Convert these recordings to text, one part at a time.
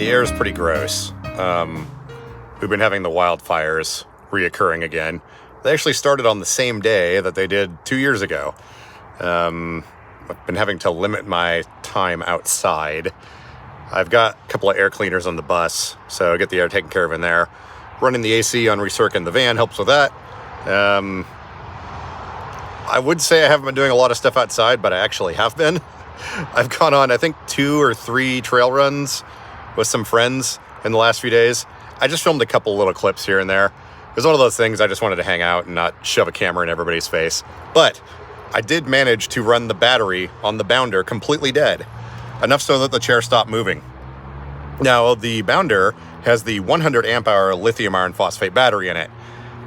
the air is pretty gross. We've been having the wildfires reoccurring again. They actually started on the same day that they did 2 years ago. I've been having to limit my time outside. I've got a couple of air cleaners on the bus, so I get the air taken care of in there. Running the AC on recirc in the van helps with that. I would say I haven't been doing a lot of stuff outside, but I actually have been. I've gone on, I think, 2 or 3 trail runs with some friends in the last few days. I just filmed a couple little clips here and there. It was one of those things I just wanted to hang out and not shove a camera in everybody's face. But I did manage to run the battery on the Bounder completely dead, enough so that the chair stopped moving. Now, the Bounder has the 100 amp hour lithium iron phosphate battery in it.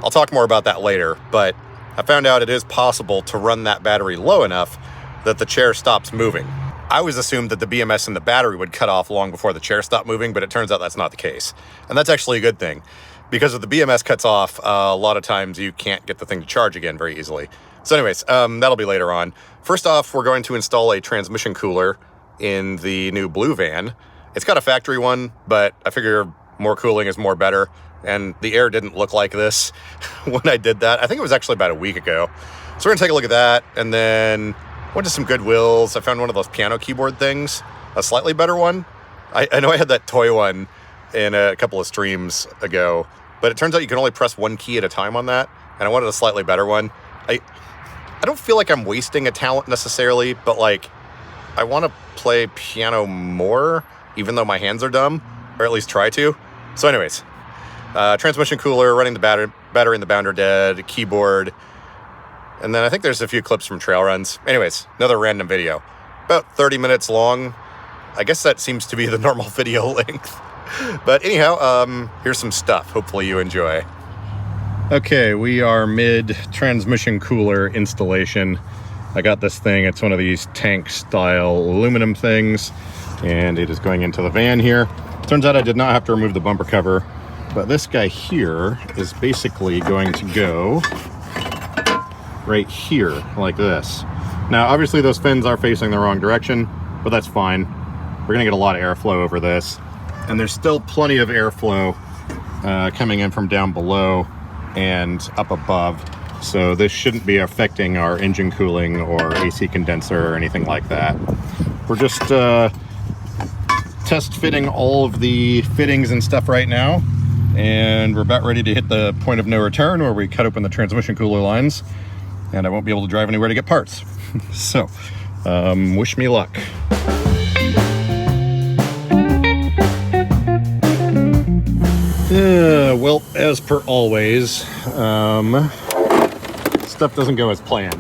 I'll talk more about that later, but I found out it is possible to run that battery low enough that the chair stops moving. I always assumed that the BMS in the battery would cut off long before the chair stopped moving, but it turns out that's not the case. And that's actually a good thing, because if the BMS cuts off, a lot of times you can't get the thing to charge again very easily. So anyways, that'll be later on. First off, we're going to install a transmission cooler in the new blue van. It's got a factory one, but I figure more cooling is more better. And the air didn't look like this when I did that. I think it was actually about a week ago. So we're gonna take a look at that, and then went to some Goodwills. I found one of those piano keyboard things, a slightly better one. I know I had that toy one in a couple of streams ago, but it turns out you can only press one key at a time on that, and I wanted a slightly better one. I don't feel like I'm wasting a talent necessarily, but like, I want to play piano more, even though my hands are dumb, or at least try to. So anyways, transmission cooler, running the battery in the Bounder dead, keyboard, and then I think there's a few clips from trail runs. Anyways, another random video. About 30 minutes long. I guess that seems to be the normal video length. But anyhow, here's some stuff. Hopefully you enjoy. Okay, we are mid-transmission cooler installation. I got this thing. It's one of these tank-style aluminum things, and it is going into the van here. Turns out I did not have to remove the bumper cover, but this guy here is basically going to go right here, like this. Now, obviously those fins are facing the wrong direction, but that's fine. We're gonna get a lot of airflow over this. And there's still plenty of airflow coming in from down below and up above. So this shouldn't be affecting our engine cooling or AC condenser or anything like that. We're just test fitting all of the fittings and stuff right now. And we're about ready to hit the point of no return where we cut open the transmission cooler lines, and I won't be able to drive anywhere to get parts. So, wish me luck. Well, as per always, stuff doesn't go as planned.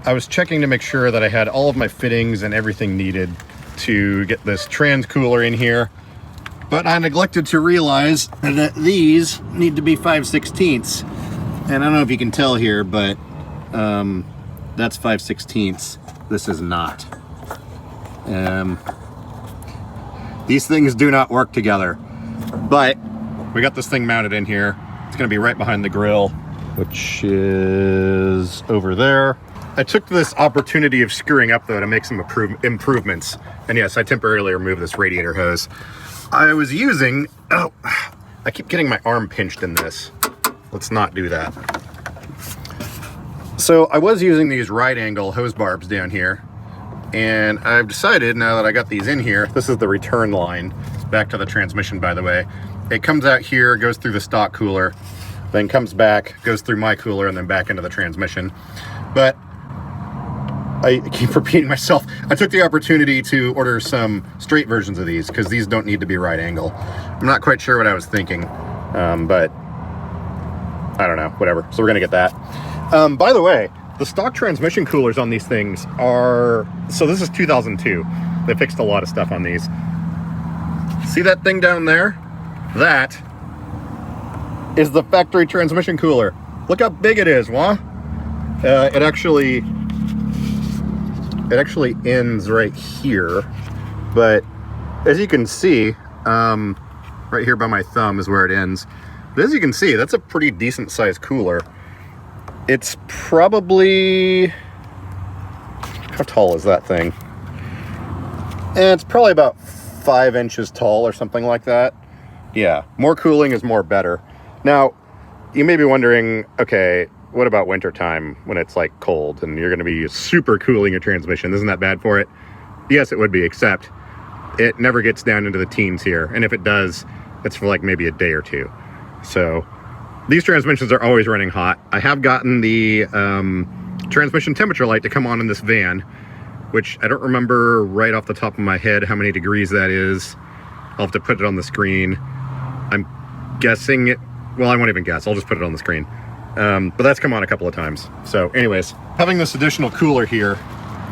I was checking to make sure that I had all of my fittings and everything needed to get this trans cooler in here, but I neglected to realize that these need to be 5/16. And I don't know if you can tell here, but that's 5/16. This is not. These things do not work together, but we got this thing mounted in here. It's gonna be right behind the grill, which is over there. I took this opportunity of screwing up though to make some improvements. And yes, I temporarily removed this radiator hose. I was using, oh, I keep getting my arm pinched in this. Let's not do that. So I was using these right angle hose barbs down here, and I've decided now that I got these in here, this is the return line back to the transmission, by the way. It comes out here, goes through the stock cooler, then comes back, goes through my cooler, and then back into the transmission. But I keep repeating myself. I took the opportunity to order some straight versions of these because these don't need to be right angle. I'm not quite sure what I was thinking, but I don't know, whatever. So we're gonna get that. By the way, the stock transmission coolers on these things are, so this is 2002. They fixed a lot of stuff on these. See that thing down there? That is the factory transmission cooler. Look how big it is, wah? It actually ends right here, but as you can see, right here by my thumb is where it ends. But as you can see, that's a pretty decent sized cooler. It's probably, how tall is that thing? And it's probably about 5 inches tall or something like that. Yeah, more cooling is more better. Now, you may be wondering, okay, what about wintertime when it's like cold and you're going to be super cooling your transmission? Isn't that bad for it? Yes, it would be, except it never gets down into the teens here. And if it does, it's for like maybe a day or two. So these transmissions are always running hot. I have gotten the transmission temperature light to come on in this van, which I don't remember right off the top of my head how many degrees that is. I'll have to put it on the screen. I'm guessing it, well, I won't even guess. I'll just put it on the screen. But that's come on a couple of times. So anyways, having this additional cooler here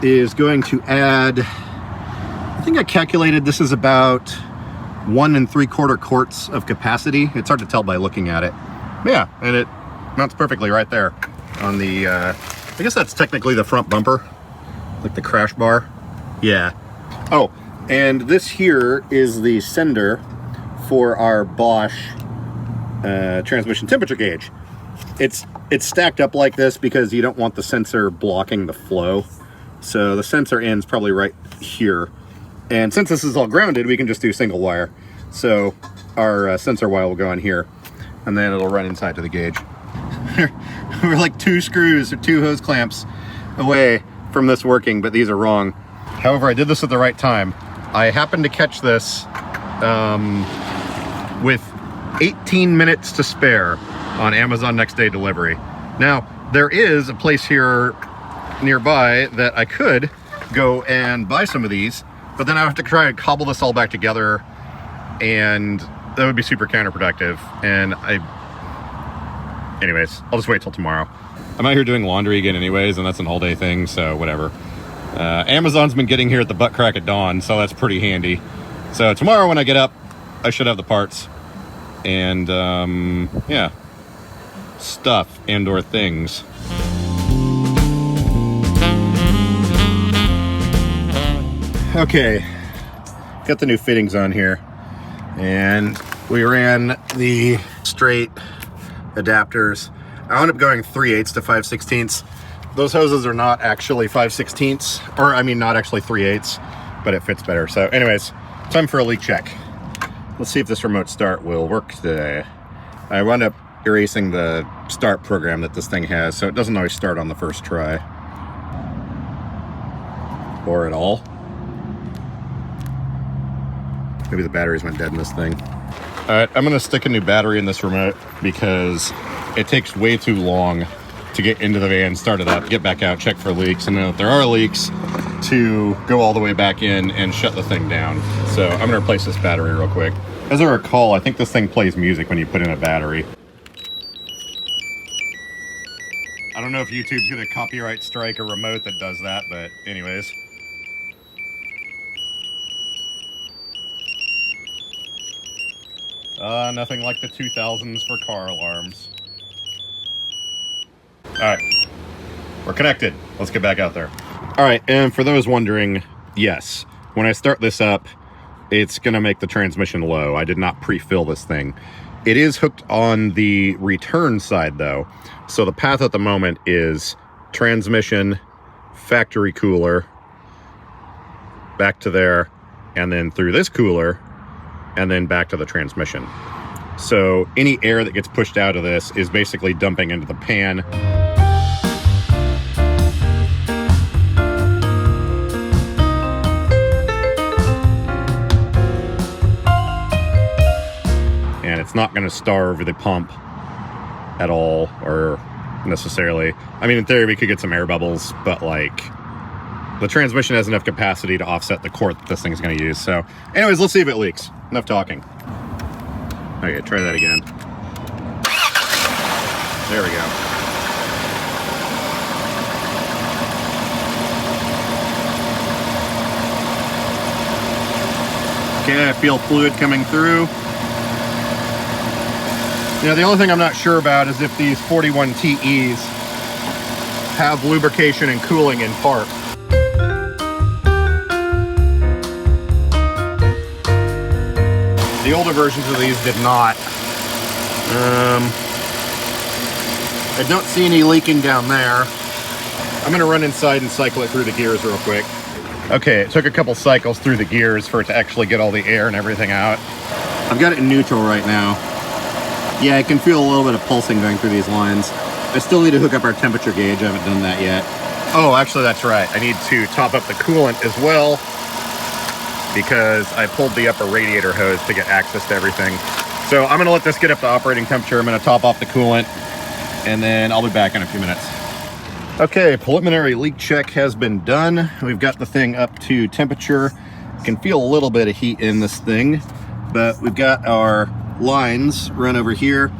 is going to add, I think I calculated this is about 1 3/4 quarts of capacity. It's hard to tell by looking at it. Yeah, and it mounts perfectly right there on the, I guess that's technically the front bumper, like the crash bar. Yeah. Oh, and this here is the sender for our Bosch transmission temperature gauge. It's stacked up like this because you don't want the sensor blocking the flow. So the sensor ends probably right here. And since this is all grounded, we can just do single wire. So our sensor wire will go on here, and then it'll run inside to the gauge. We're like 2 screws or 2 hose clamps away from this working, but these are wrong. However, I did this at the right time. I happened to catch this with 18 minutes to spare on Amazon next day delivery. Now, there is a place here nearby that I could go and buy some of these, but then I have to try and cobble this all back together, and that would be super counterproductive. And anyways, I'll just wait till tomorrow. I'm out here doing laundry again anyways, and that's an all day thing, so whatever. Amazon's been getting here at the butt crack of dawn, so that's pretty handy. So tomorrow when I get up, I should have the parts. And yeah, stuff and or things. Okay, got the new fittings on here, and we ran the straight adapters. I wound up going 3/8 to 5/16. Those hoses are not actually 5/16, or I mean not actually 3/8, but it fits better. So anyways, time for a leak check. Let's see if this remote start will work today. I wound up erasing the start program that this thing has, so it doesn't always start on the first try. Or at all. Maybe the batteries went dead in this thing. All right, I'm gonna stick a new battery in this remote because it takes way too long to get into the van, start it up, get back out, check for leaks, and then if there are leaks, to go all the way back in and shut the thing down. So I'm gonna replace this battery real quick. As I recall, I think this thing plays music when you put in a battery. I don't know if YouTube's gonna copyright strike a remote that does that, but anyways. Nothing like the 2000s for car alarms. All right, we're connected. Let's get back out there. All right, and for those wondering, yes, when I start this up, it's gonna make the transmission low. I did not pre-fill this thing. It is hooked on the return side though. So the path at the moment is transmission, factory cooler, back to there, and then through this cooler, and then back to the transmission. So any air that gets pushed out of this is basically dumping into the pan. And it's not going to starve the pump at all, or necessarily. I mean, in theory, we could get some air bubbles, but like the transmission has enough capacity to offset the quart that this thing's going to use. So anyways, let's see if it leaks. Enough talking. Okay, try that again. There we go. Okay, I feel fluid coming through. Now, the only thing I'm not sure about is if these 41 TEs have lubrication and cooling in part. The older versions of these did not. I don't see any leaking down there. I'm gonna run inside and cycle it through the gears real quick. Okay, it took a couple cycles through the gears for it to actually get all the air and everything out. I've got it in neutral right now. Yeah, I can feel a little bit of pulsing going through these lines. I still need to hook up our temperature gauge. I haven't done that yet. Oh, actually, that's right. I need to top up the coolant as well because I pulled the upper radiator hose to get access to everything. So I'm going to let this get up to operating temperature. I'm going to top off the coolant, and then I'll be back in a few minutes. Okay, preliminary leak check has been done. We've got the thing up to temperature. You can feel a little bit of heat in this thing, but we've got our lines run over here,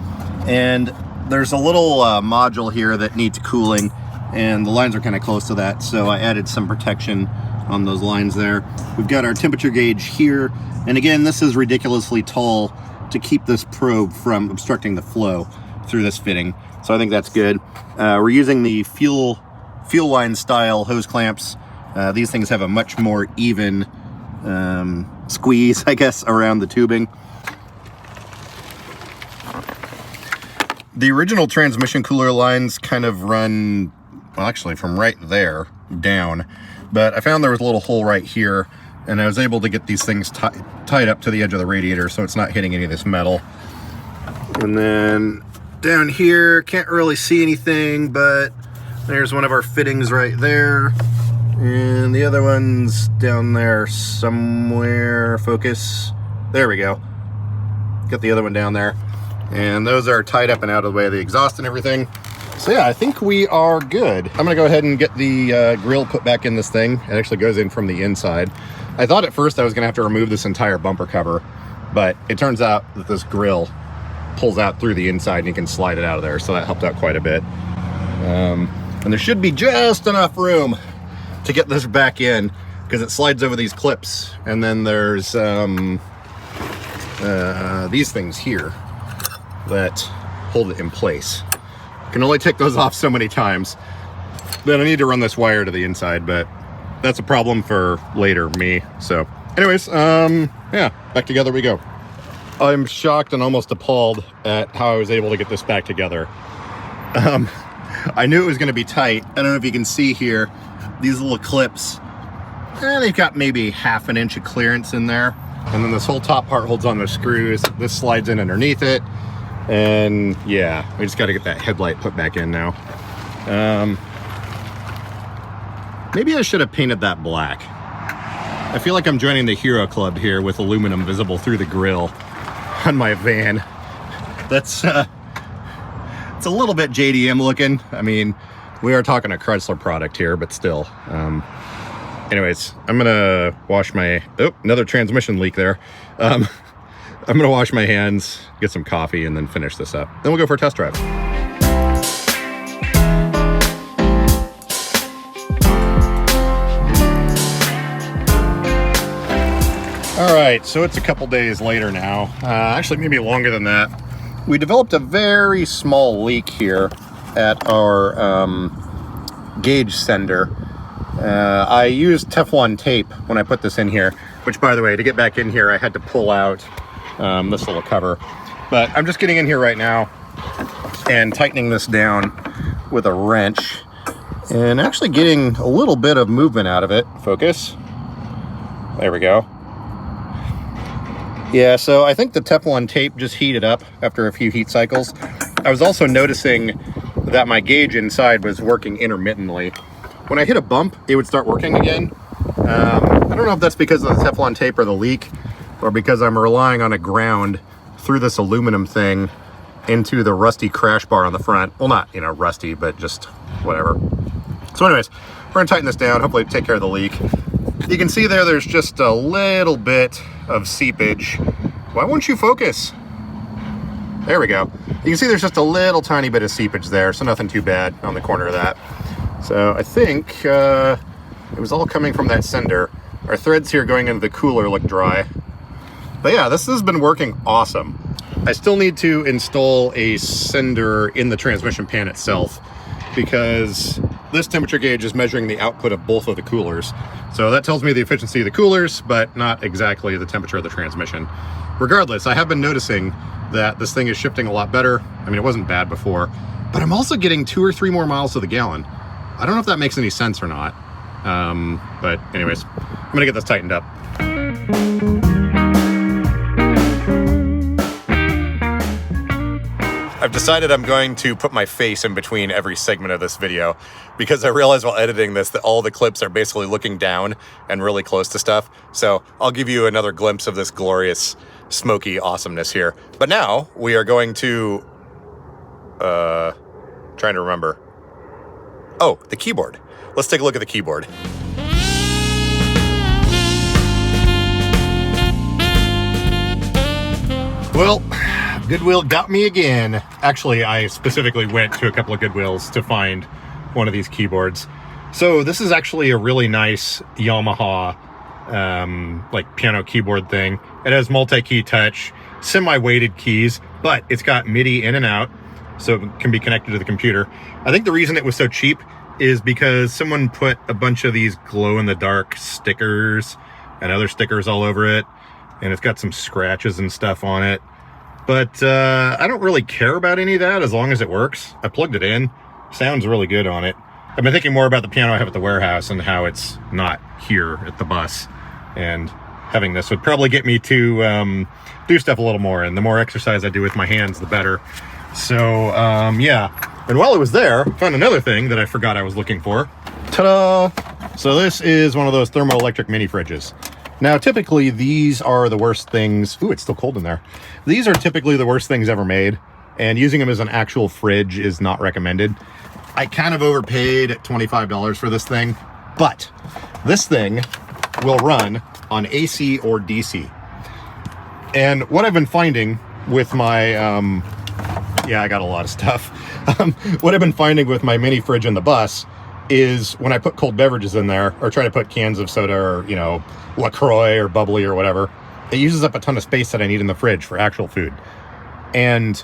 and there's a little module here that needs cooling, and the lines are kind of close to that, so I added some protection on those lines there. We've got our temperature gauge here, and again, this is ridiculously tall to keep this probe from obstructing the flow through this fitting. So I think that's good. We're using the fuel line style hose clamps. These things have a much more even squeeze, I guess, around the tubing. The original transmission cooler lines kind of run, well, actually from right there down, but I found there was a little hole right here, and I was able to get these things tied up to the edge of the radiator so it's not hitting any of this metal. And then down here, can't really see anything, but there's one of our fittings right there. And the other one's down there somewhere. Focus. There we go. Got the other one down there. And those are tied up and out of the way of the exhaust and everything. So yeah, I think we are good. I'm gonna go ahead and get the grill put back in this thing. It actually goes in from the inside. I thought at first I was gonna have to remove this entire bumper cover, but it turns out that this grill pulls out through the inside and you can slide it out of there, so that helped out quite a bit. And there should be just enough room to get this back in because it slides over these clips, and then there's these things here that hold it in place. I can only take those off so many times. Then I need to run this wire to the inside, but that's a problem for later me. So anyways, yeah, back together we go. I'm shocked and almost appalled at how I was able to get this back together. I knew it was going to be tight. I don't know if you can see here, these little clips, they've got maybe ½ an inch of clearance in there. And then this whole top part holds on the screws. This slides in underneath it. And yeah, we just got to get that headlight put back in now. Maybe I should have painted that black. I feel like I'm joining the Hero Club here with aluminum visible through the grille on my van. That's it's a little bit JDM looking. I mean, we are talking a Chrysler product here, but still. Anyways, I'm gonna wash my, oh, another transmission leak there. I'm gonna wash my hands, get some coffee, and then finish this up. Then we'll go for a test drive. All right, so it's a couple days later now. Actually, maybe longer than that. We developed a very small leak here at our gauge sender. I used Teflon tape when I put this in here, which, by the way, to get back in here, I had to pull out this little cover. But I'm just getting in here right now and tightening this down with a wrench and actually getting a little bit of movement out of it. Focus. There we go. Yeah, so I think the Teflon tape just heated up after a few heat cycles. I was also noticing that my gauge inside was working intermittently. When I hit a bump, it would start working again. I don't know if that's because of the Teflon tape or the leak, or because I'm relying on a ground through this aluminum thing into the rusty crash bar on the front. Well, not, you know, rusty, but just whatever. So anyways, we're gonna tighten this down, hopefully take care of the leak. You can see there's just a little bit of seepage. Why won't you focus? There we go. You can see there's just a little tiny bit of seepage there, so nothing too bad on the corner of that. So I think it was all coming from that sender. Our threads here going into the cooler look dry. But yeah, this has been working awesome. I still need to install a sender in the transmission pan itself because this temperature gauge is measuring the output of both of the coolers. So that tells me the efficiency of the coolers, but not exactly the temperature of the transmission. Regardless, I have been noticing that this thing is shifting a lot better. I mean, it wasn't bad before, but I'm also getting 2 or 3 more miles to the gallon. I don't know if that makes any sense or not. But anyways, I'm gonna get this tightened up. I've decided I'm going to put my face in between every segment of this video because I realized while editing this that all the clips are basically looking down and really close to stuff. So I'll give you another glimpse of this glorious smoky awesomeness here. But now we are going to, trying to remember. Oh, the keyboard. Let's take a look at the keyboard. Well, Goodwill got me again. Actually, I specifically went to a couple of Goodwills to find one of these keyboards. So this is actually a really nice Yamaha like piano keyboard thing. It has multi-key touch, semi-weighted keys, but it's got MIDI in and out, so it can be connected to the computer. I think the reason it was so cheap is because someone put a bunch of these glow-in-the-dark stickers and other stickers all over it, and it's got some scratches and stuff on it. But I don't really care about any of that as long as it works. I plugged it in. Sounds really good on it. I've been thinking more about the piano I have at the warehouse and how it's not here at the bus. And having this would probably get me to do stuff a little more. And the more exercise I do with my hands, the better. So, yeah. And while I was there, I found another thing that I forgot I was looking for. Ta-da! So this is one of those thermoelectric mini fridges. Now, typically, these are the worst things. Ooh, it's still cold in there. These are typically the worst things ever made, and using them as an actual fridge is not recommended. I kind of overpaid at $25 for this thing, but this thing will run on AC or DC. And what I've been finding with my, yeah, I got a lot of stuff. What I've been finding with my mini fridge in the bus is when I put cold beverages in there, or try to put cans of soda or, you know, LaCroix or bubbly or whatever, it uses up a ton of space that I need in the fridge for actual food. And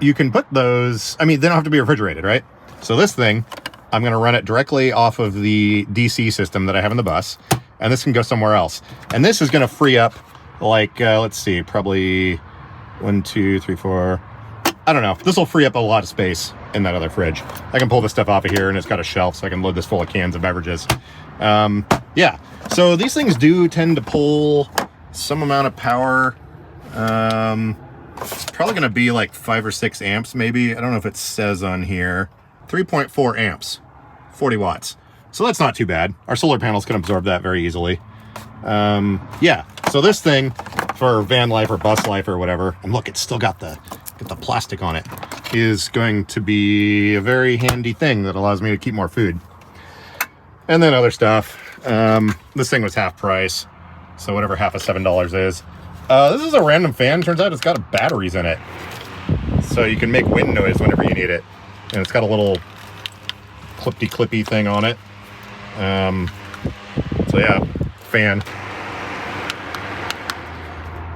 you can put those, I mean, they don't have to be refrigerated, right? So this thing, I'm going to run it directly off of the DC system that I have in the bus, and this can go somewhere else. And this is going to free up, like, let's see, probably 1, 2, 3, 4, I don't know. This will free up a lot of space in that other fridge. I can pull this stuff off of here, and it's got a shelf, so I can load this full of cans of beverages. Yeah, so these things do tend to pull some amount of power. It's probably going to be like 5 or 6 amps, maybe. I don't know if it says on here. 3.4 amps, 40 watts. So that's not too bad. Our solar panels can absorb that very easily. Yeah, so this thing for van life or bus life or whatever, and look, it's still got the plastic on it, is going to be a very handy thing that allows me to keep more food. And then other stuff. This thing was half price, so whatever half of $7 is. This is a random fan. Turns out it's got batteries in it, so you can make wind noise whenever you need it. And it's got a little clippy thing on it. So yeah, fan.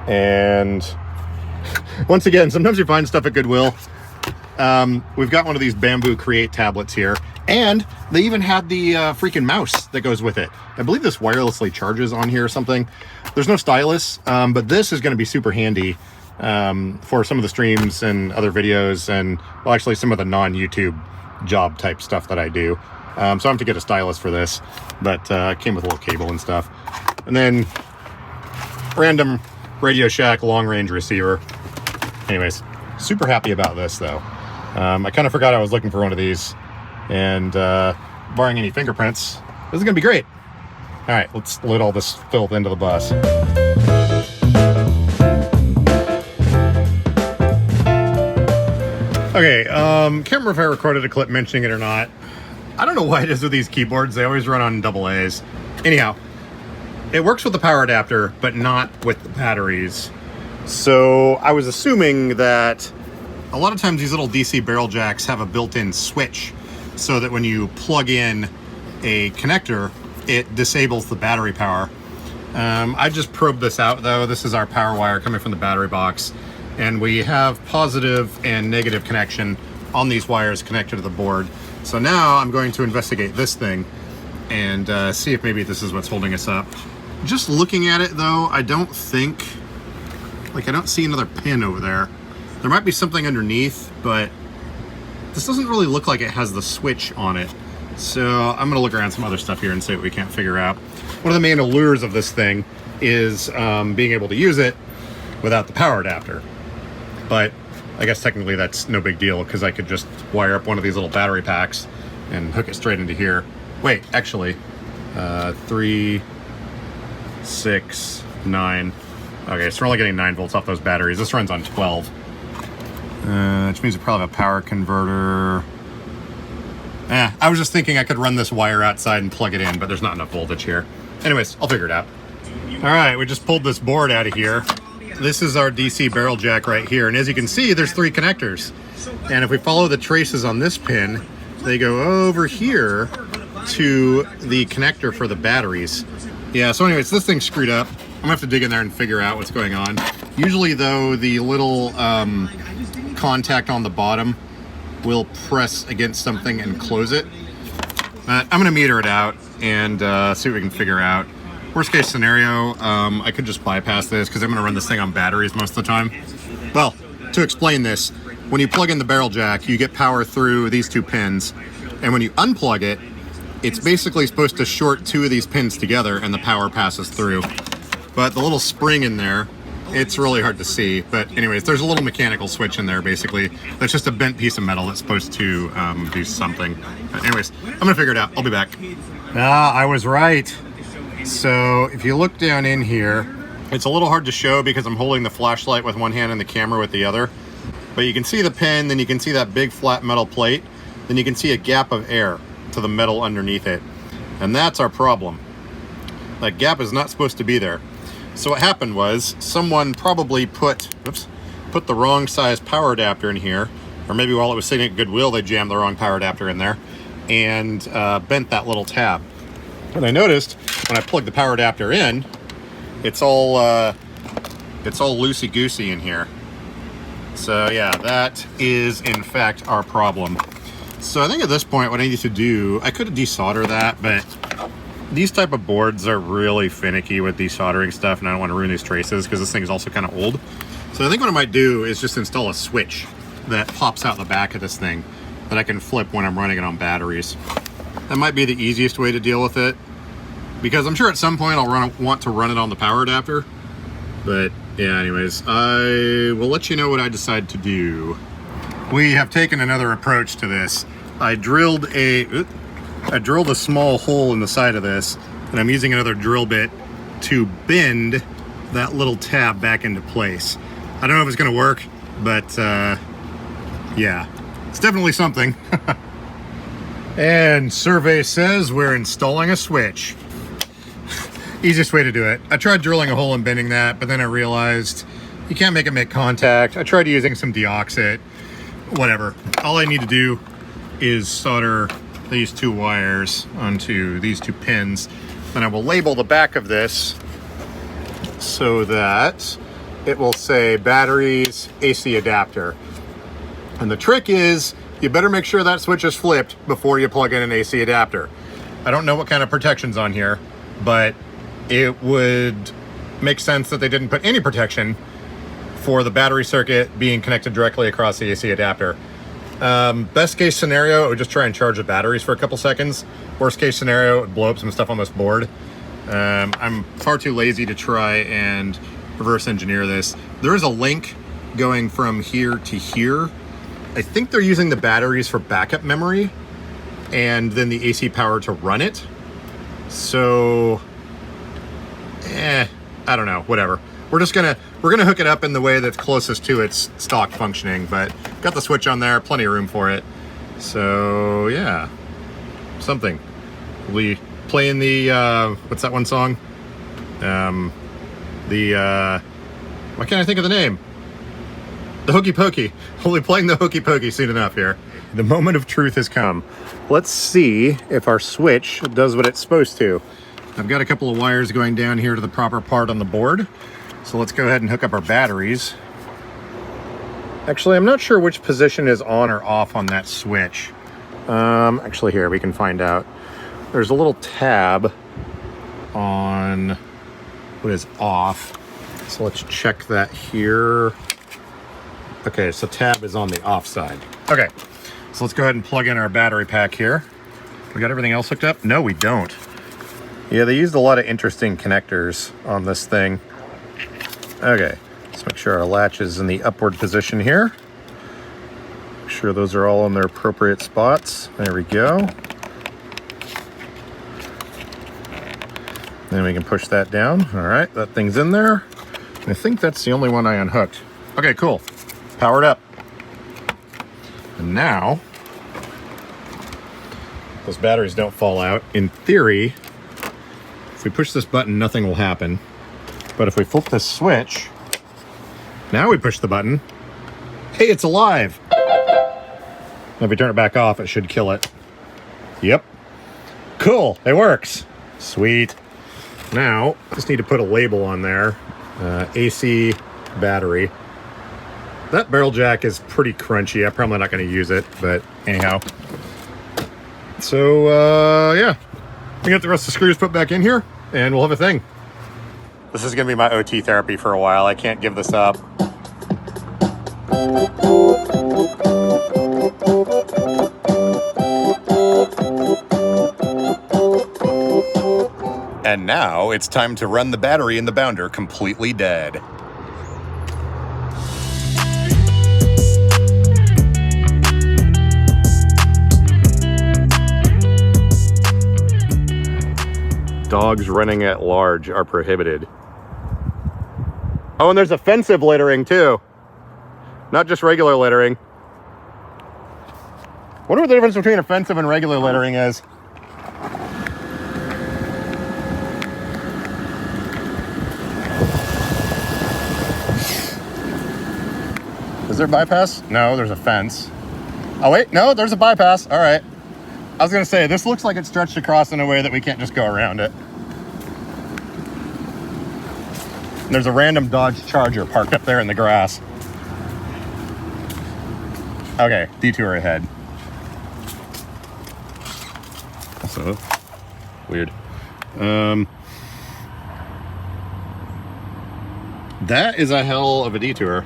And once again, sometimes you find stuff at Goodwill. We've got one of these Bamboo Create tablets here, and they even had the freaking mouse that goes with it. I believe this wirelessly charges on here or something. There's no stylus, but this is going to be super handy for some of the streams and other videos, and well, actually some of the non-YouTube job type stuff that I do. So I have to get a stylus for this, but it came with a little cable and stuff. And then random Radio Shack long-range receiver. Anyways, super happy about this though. I kind of forgot I was looking for one of these, and barring any fingerprints, this is gonna be great. All right, let's load all this filth into the bus. Okay, can't remember if I recorded a clip mentioning it or not. I don't know why it is with these keyboards. They always run on AA's. Anyhow, it works with the power adapter, but not with the batteries. So I was assuming that a lot of times these little DC barrel jacks have a built-in switch so that when you plug in a connector, it disables the battery power. I just probed this out though. This is our power wire coming from the battery box, and we have positive and negative connection on these wires connected to the board. So now I'm going to investigate this thing and see if maybe this is what's holding us up. Just looking at it though, I don't think, like I don't see another pin over there. There might be something underneath, but this doesn't really look like it has the switch on it. So I'm gonna look around some other stuff here and see what we can't figure out. One of the main allures of this thing is being able to use it without the power adapter. But I guess technically that's no big deal because I could just wire up one of these little battery packs and hook it straight into here. Wait, actually, 3, 6, 9. Okay, so we're only getting 9 volts off those batteries. This runs on 12. Which means we probably have a power converter. I was just thinking I could run this wire outside and plug it in, but there's not enough voltage here. Anyways, I'll figure it out. All right, we just pulled this board out of here. This is our DC barrel jack right here. And as you can see, there's 3 connectors. And if we follow the traces on this pin, they go over here to the connector for the batteries. Yeah, so anyways, this thing's screwed up. I'm gonna have to dig in there and figure out what's going on. Usually though, the little contact on the bottom will press against something and close it. I'm gonna meter it out and see what we can figure out. Worst case scenario, I could just bypass this because I'm gonna run this thing on batteries most of the time. Well, to explain this, when you plug in the barrel jack, you get power through these 2 pins. And when you unplug it, it's basically supposed to short 2 of these pins together and the power passes through. But the little spring in there, it's really hard to see. But anyways, there's a little mechanical switch in there, basically. That's just a bent piece of metal that's supposed to do something. But anyways, I'm gonna figure it out. I'll be back. I was right. So if you look down in here, it's a little hard to show because I'm holding the flashlight with one hand and the camera with the other. But you can see the pin, then you can see that big flat metal plate, then you can see a gap of air to the metal underneath it. And that's our problem. That gap is not supposed to be there. So what happened was someone probably put the wrong size power adapter in here, or maybe while it was sitting at Goodwill, they jammed the wrong power adapter in there and bent that little tab. And I noticed when I plugged the power adapter in, it's all loosey-goosey in here. So yeah, that is in fact our problem. So I think at this point what I need to do, I could desolder that, but these type of boards are really finicky with desoldering stuff, and I don't want to ruin these traces because this thing is also kind of old. So I think what I might do is just install a switch that pops out the back of this thing that I can flip when I'm running it on batteries. That might be the easiest way to deal with it, because I'm sure at some point I'll want to run it on the power adapter. But yeah, anyways, I will let you know what I decide to do. We have taken another approach to this. I drilled a small hole in the side of this, and I'm using another drill bit to bend that little tab back into place. I don't know if it's gonna work, but yeah, it's definitely something. And survey says we're installing a switch. Easiest way to do it. I tried drilling a hole and bending that, but then I realized you can't make it make contact. I tried using some deoxit, whatever. All I need to do is solder these 2 wires onto these 2 pins. Then I will label the back of this so that it will say batteries, AC adapter. And the trick is, you better make sure that switch is flipped before you plug in an AC adapter. I don't know what kind of protection's on here, but it would make sense that they didn't put any protection for the battery circuit being connected directly across the AC adapter. Best case scenario, it would just try and charge the batteries for a couple seconds. Worst case scenario, it would blow up some stuff on this board. I'm far too lazy to try and reverse engineer this. There is a link going from here to here. I think they're using the batteries for backup memory and then the AC power to run it. So, I don't know, whatever. We're gonna hook it up in the way that's closest to its stock functioning, but got the switch on there, plenty of room for it. So yeah, something. We playing the, what's that one song? Why can't I think of the name? The Hokey Pokey. We'll be playing the Hokey Pokey soon enough here. The moment of truth has come. Let's see if our switch does what it's supposed to. I've got a couple of wires going down here to the proper part on the board. So let's go ahead and hook up our batteries. Actually, I'm not sure which position is on or off on that switch. Actually here, we can find out. There's a little tab on what is off. So let's check that here. Okay, so tab is on the off side. Okay, so let's go ahead and plug in our battery pack here. We got everything else hooked up? No, we don't. Yeah, they used a lot of interesting connectors on this thing. Okay, let's make sure our latch is in the upward position here. Make sure those are all in their appropriate spots. There we go. Then we can push that down. All right, that thing's in there. I think that's the only one I unhooked. Okay, cool. Powered up. And now, those batteries don't fall out. In theory, if we push this button, nothing will happen. But if we flip this switch, now we push the button. Hey, it's alive. And if we turn it back off, it should kill it. Yep. Cool, it works. Sweet. Now, just need to put a label on there. AC battery. That barrel jack is pretty crunchy. I'm probably not going to use it, but anyhow. So, yeah. We get the rest of the screws put back in here, and we'll have a thing. This is going to be my OT therapy for a while. I can't give this up. And now it's time to run the battery in the bounder completely dead. Dogs running at large are prohibited. Oh, and there's offensive littering too. Not just regular littering. Wonder what the difference between offensive and regular littering is. Is there a bypass? No, there's a fence. Oh wait, no, there's a bypass. All right. I was gonna say, this looks like it's stretched across in a way that we can't just go around it. And there's a random Dodge Charger parked up there in the grass. Okay, detour ahead. So, weird. That is a hell of a detour.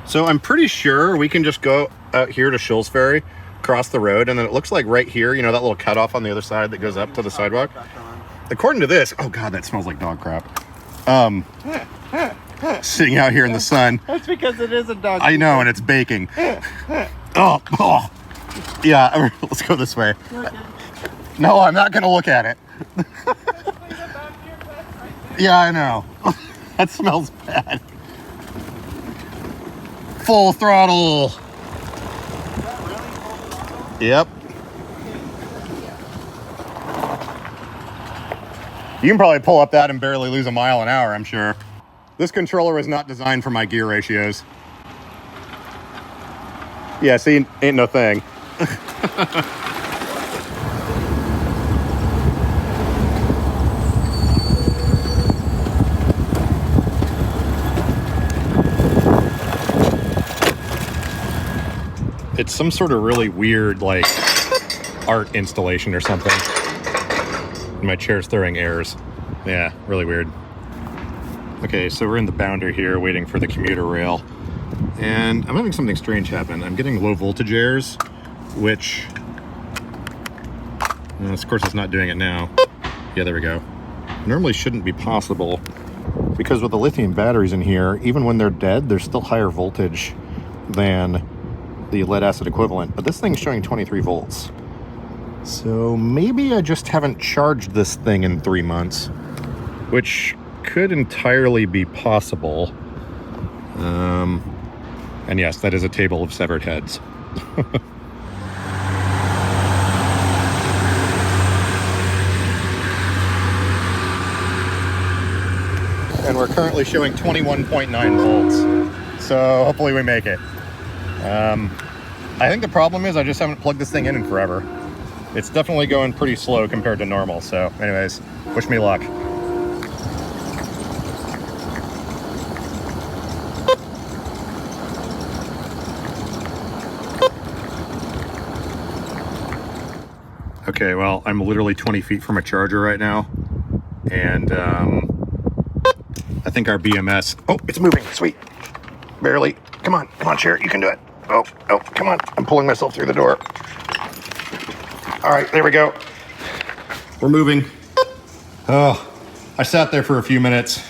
So I'm pretty sure we can just go out here to Schultz Ferry, cross the road, and then it looks like right here, you know, that little cutoff on the other side that goes up to the sidewalk. According to this, oh God, that smells like dog crap. Sitting out here in the sun. That's because it is a dog. I know, and it's baking. Oh. Yeah, let's go this way. No, I'm not gonna look at it. Yeah, I know. That smells bad. Full throttle. Yep. You can probably pull up that and barely lose a mile an hour, I'm sure. This controller was not designed for my gear ratios. Yeah, see, ain't no thing. It's some sort of really weird, like, art installation or something. My chair's throwing airs. Yeah, really weird. Okay, so we're in the bounder here waiting for the commuter rail. And I'm having something strange happen. I'm getting low voltage airs, which... of course, it's not doing it now. Yeah, there we go. Normally shouldn't be possible, because with the lithium batteries in here, even when they're dead, they're still higher voltage than the lead acid equivalent, but this thing's showing 23 volts. So maybe I just haven't charged this thing in 3 months, which could entirely be possible. And yes, that is a table of severed heads. And we're currently showing 21.9 volts. So hopefully we make it. I think the problem is I just haven't plugged this thing in forever. It's definitely going pretty slow compared to normal. So anyways, wish me luck. Okay, well, I'm literally 20 feet from a charger right now. And I think our BMS... Oh, it's moving. Sweet. Barely. Come on, chair. You can do it. Oh, come on. I'm pulling myself through the door. All right, there we go. We're moving. Oh, I sat there for a few minutes.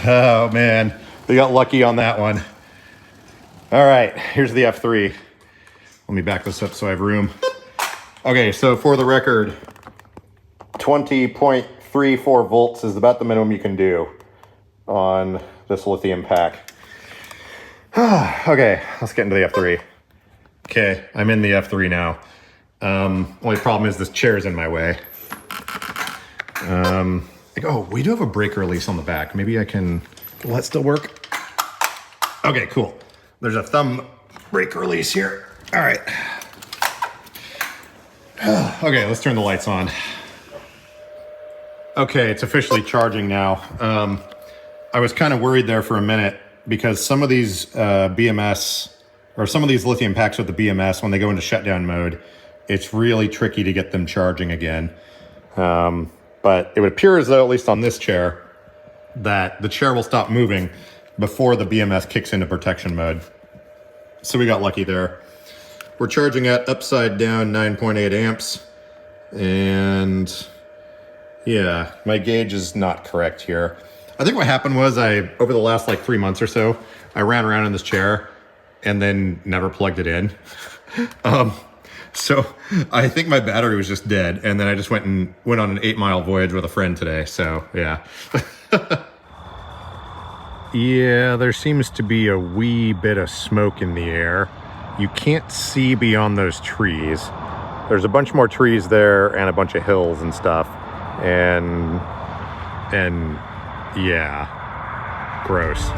Oh, man. We got lucky on that one. All right, here's the F3. Let me back this up so I have room. Okay, so for the record, 20.34 volts is about the minimum you can do on this lithium pack. Okay, let's get into the F3. Okay, I'm in the F3 now. Only problem is this chair is in my way. Oh, we do have a brake release on the back. Maybe I can, will that still work? Okay, cool. There's a thumb brake release here. All right. Okay, let's turn the lights on. Okay, it's officially charging now. I was kind of worried there for a minute because some of these BMS, or some of these lithium packs with the BMS, when they go into shutdown mode, it's really tricky to get them charging again. But it would appear as though, at least on this chair, that the chair will stop moving before the BMS kicks into protection mode. So we got lucky there. We're charging at upside down 9.8 amps. And yeah, my gauge is not correct here. I think what happened was over the last like 3 months or so, I ran around in this chair and then never plugged it in. So I think my battery was just dead. And then I just went on an 8-mile voyage with a friend today. So yeah. Yeah, there seems to be a wee bit of smoke in the air. You can't see beyond those trees. There's a bunch more trees there and a bunch of hills and stuff. And yeah, gross.